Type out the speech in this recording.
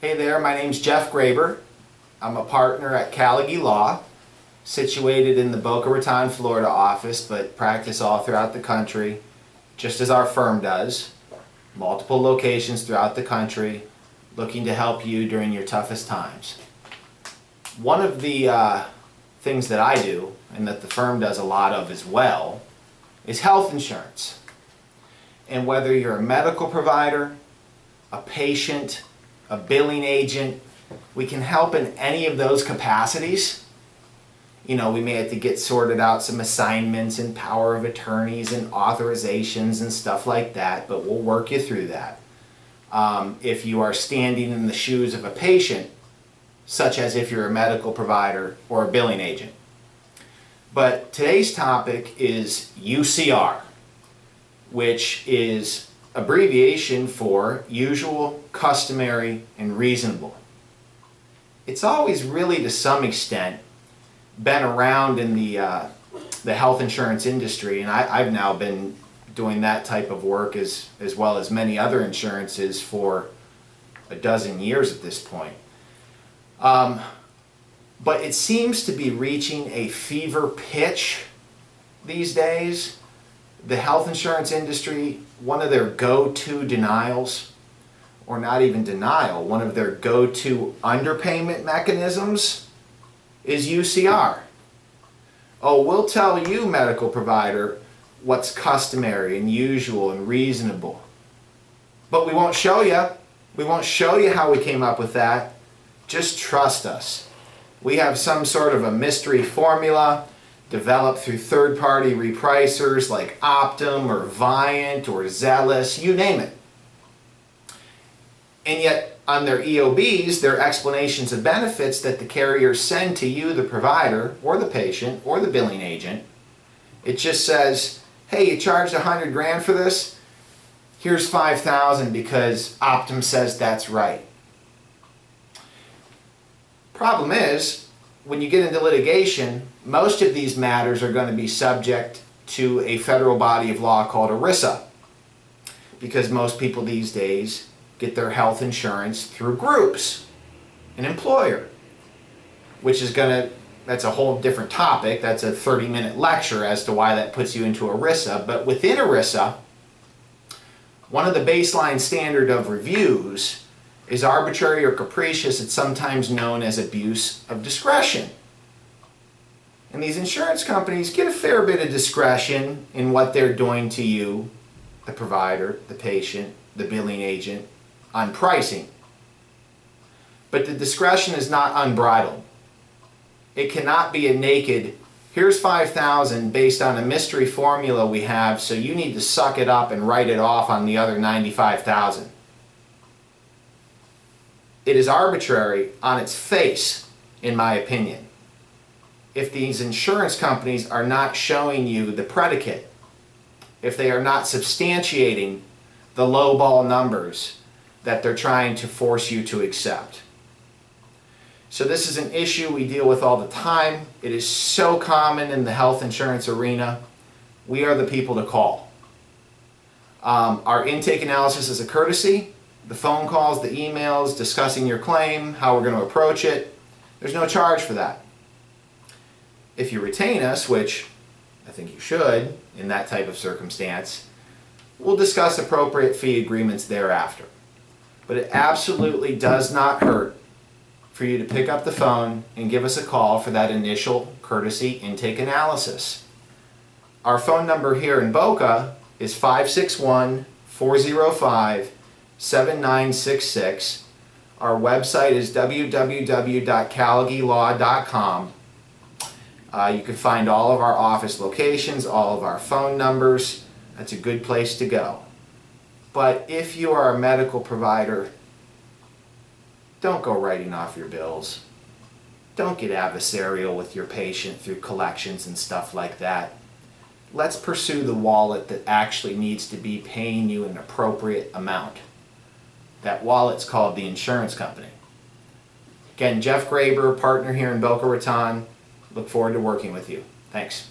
Hey there, my name's Jeff Graber. I'm a partner at Callagy Law, situated in the Boca Raton, Florida office, but practice all throughout the country, just as our firm does. Multiple locations throughout the country, looking to help you during your toughest times. One of the things that I do, and that the firm does a lot of as well, is health insurance. And whether you're a medical provider, a patient, a billing agent, we can help in any of those capacities. You know, we may have to get sorted out some assignments and power of attorneys and authorizations and stuff like that, but we'll work you through that. If you are standing in the shoes of a patient, such as if you're a medical provider or a billing agent. But today's topic is UCR, which is abbreviation for usual, customary, and reasonable. It's always really, to some extent, been around in the health insurance industry, and I've now been doing that type of work as well as many other insurances for a dozen years at this point. But it seems to be reaching a fever pitch these days. The health insurance industry, one of their go-to denials, or not even denial, one of their go-to underpayment mechanisms is UCR. Oh, we'll tell you, medical provider, what's customary and usual and reasonable. But we won't show you. We won't show you how we came up with that. Just trust us. We have some sort of a mystery formula developed through third-party repricers like Optum or Viant or Zealous, you name it. And yet, on their EOBs, their explanations of benefits that the carriers send to you, the provider, or the patient, or the billing agent, it just says, hey, you charged $100 grand for this? Here's $5,000 because Optum says that's right. Problem is, when you get into litigation, most of these matters are going to be subject to a federal body of law called ERISA, because most people these days get their health insurance through groups, an employer, which is that's a whole different topic. That's a 30-minute lecture as to why that puts you into ERISA. But within ERISA, one of the baseline standard of reviews is arbitrary or capricious. It's sometimes known as abuse of discretion. And these insurance companies get a fair bit of discretion in what they're doing to you, the provider, the patient, the billing agent, on pricing. But the discretion is not unbridled. It cannot be a naked, here's $5,000 based on a mystery formula we have, so you need to suck it up and write it off on the other $95,000. It is arbitrary on its face, in my opinion, if these insurance companies are not showing you the predicate, if they are not substantiating the lowball numbers that they're trying to force you to accept. So this is an issue we deal with all the time. It is so common in the health insurance arena. We are the people to call. Our intake analysis is a courtesy. The phone calls, the emails, discussing your claim, how we're going to approach it. There's no charge for that. If you retain us, which I think you should in that type of circumstance, we'll discuss appropriate fee agreements thereafter. But it absolutely does not hurt for you to pick up the phone and give us a call for that initial courtesy intake analysis. Our phone number here in Boca is 561-405-7966. Our website is www.callagylaw.com. You can find all of our office locations, all of our phone numbers. That's a good place to go. But if you are a medical provider, don't go writing off your bills. Don't get adversarial with your patient through collections and stuff like that. Let's pursue the wallet that actually needs to be paying you an appropriate amount. That wallet's called the insurance company. Again, Jeff Graber, partner here in Boca Raton. Look forward to working with you. Thanks.